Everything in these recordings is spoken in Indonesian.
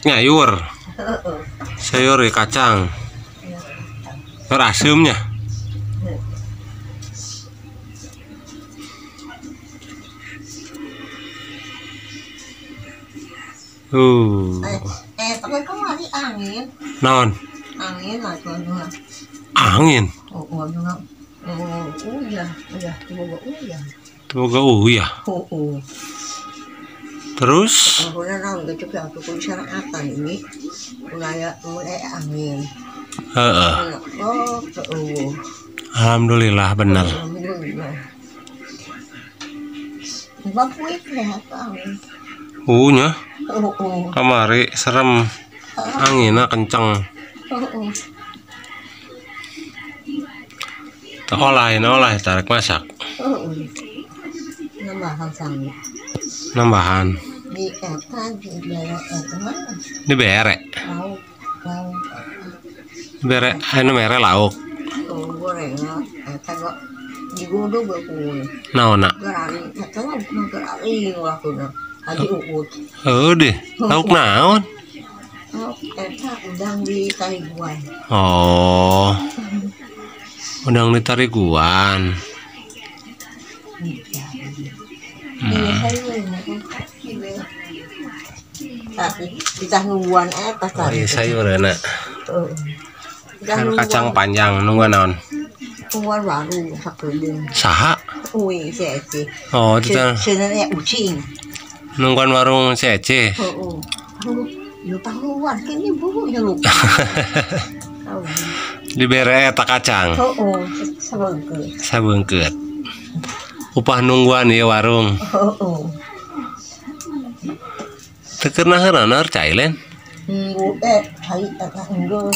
Nyayur. Sayur kacang. Sayur asemnya. Tapi kamu lagi angin. Naon? Angin lah tuh. Angin. Oh, juga. Iya. Semoga ya. Terus? Aku naon gitu aku bisa akan ini. Mulai angin. Heeh. Oh. Alhamdulillah benar. Alhamdulillah. Bapak lihat angin. Nya. Kamari serem. Anginnya kenceng. Olah tarik masak. Nambahan. Di eta di mana? Di bere. Lauk. Bere anu mere lauk. Goreng eta kok digodog baku. Naonna? Gerari, eta mah gerari lakuna. Adi uut. Heuh deh. Lauk naon? Eta udang di Tariguan. Oh. Udang di Tariguan. Di Tariguan eta Oh iya sayureuna. Kacang panjang nunggu naon? Tungguan baru sakedeung. Saha? Uy, si Eci. Oh, itu sebenarnya ucing. Nungguan warung si Eci. Lupa luar kini burunya lupa. Di bere eta kacang. Sabeungkeut. Upah nungguan ieu warung. Teu keur naheurna cailen. Hai eta enggak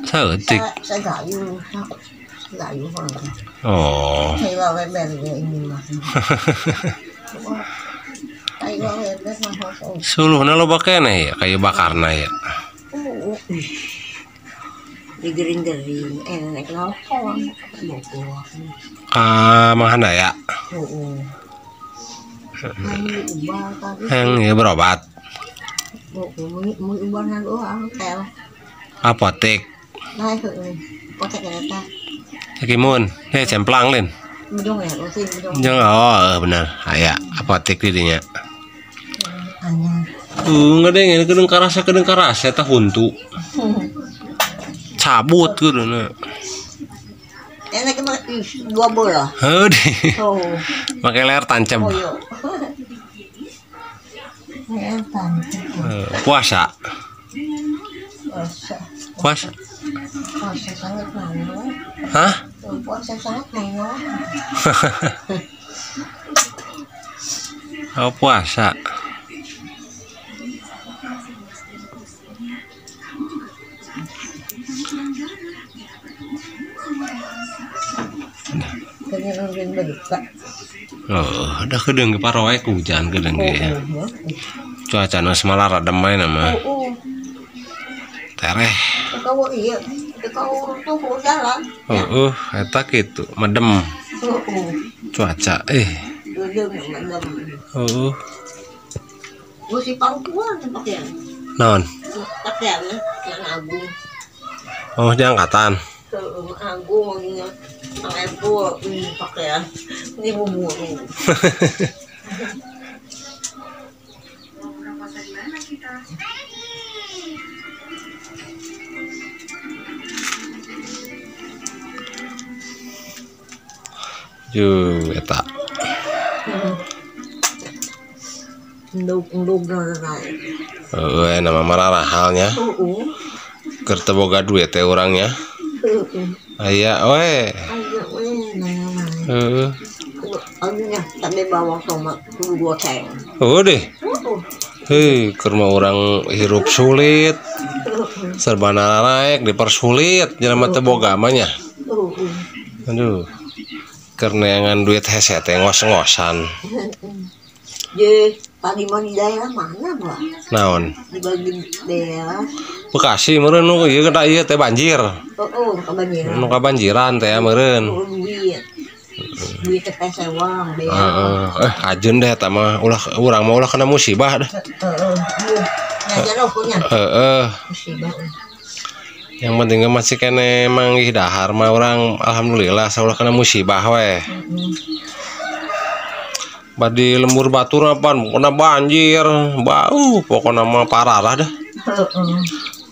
Saeutik. Gayu orang. Oh. Hai wae ini mah. Suluhna loba keneh ya kayu bakarna ya. Digering-gering enak lawan. Mahandaya. Yang ya berobat. Apotek. Nah, apotek eta. Sakimun, cemplang lain. Jeung bener, aya apotek di dinya. Ngadeng kedeung karasa eta huntu. Cabut kudunya. Enak mah 2 bola. Heuh. Make leher tancap. Puasa. Puasa sangat mahal. Hah? Puasa sangat mahal. Oh, puasa. Udah kedeung ge paroe ku hujan kedeung ge. Cuacana semalar adem we mah. Tereh. Kau iya, kau tuh jalan. Eta kitu, medem. Cuaca Si pangkuan pakaian. Naon? Pakaian yang agung. Oh, diangkatan. Agung ingat Apple pakaian. Ini bumbu. Eta. Ndug Heeh, nama marah halnya. Keur teu boga duit teh urangnya. Aya we. Heeh. Adunya tapi bawa sama 2 ceng. Deh. Hei, keur mah urang hirup sulit. Serba naek dipersulit jelema teu boga mah nya. Aduh. Keur neangan duit hese teh ngos-ngosan. Ye, pagi mah di daerah mana, Pak? Naon? Di bagian daerah Bekasi meureun nu ieu kada ieu teh banjir. Kebanjiran. Nu kabanjiran teh meureun. Duit teh sewang deh. Ajeun deh eta mah ulah urang mah ulah kena musibah dah. Ngajar punya. Musibah. Yang penting masih kene emang dahar mah orang alhamdulillah saulah kena musibah we. Badi lembur batur apaan kena banjir, bau pokoknya mah parah lah dah.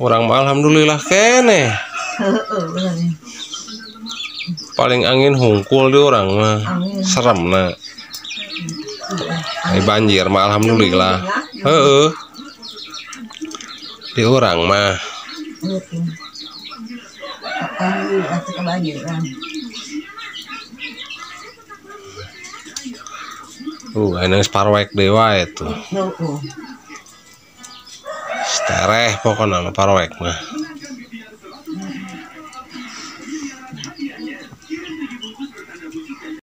Orang mah alhamdulillah kene. Paling angin hungkul di orang mah serem na. Banjir mah alhamdulillah. Di orang mah. Enak parwek dewa itu. Stereh pokoknya parwek mah.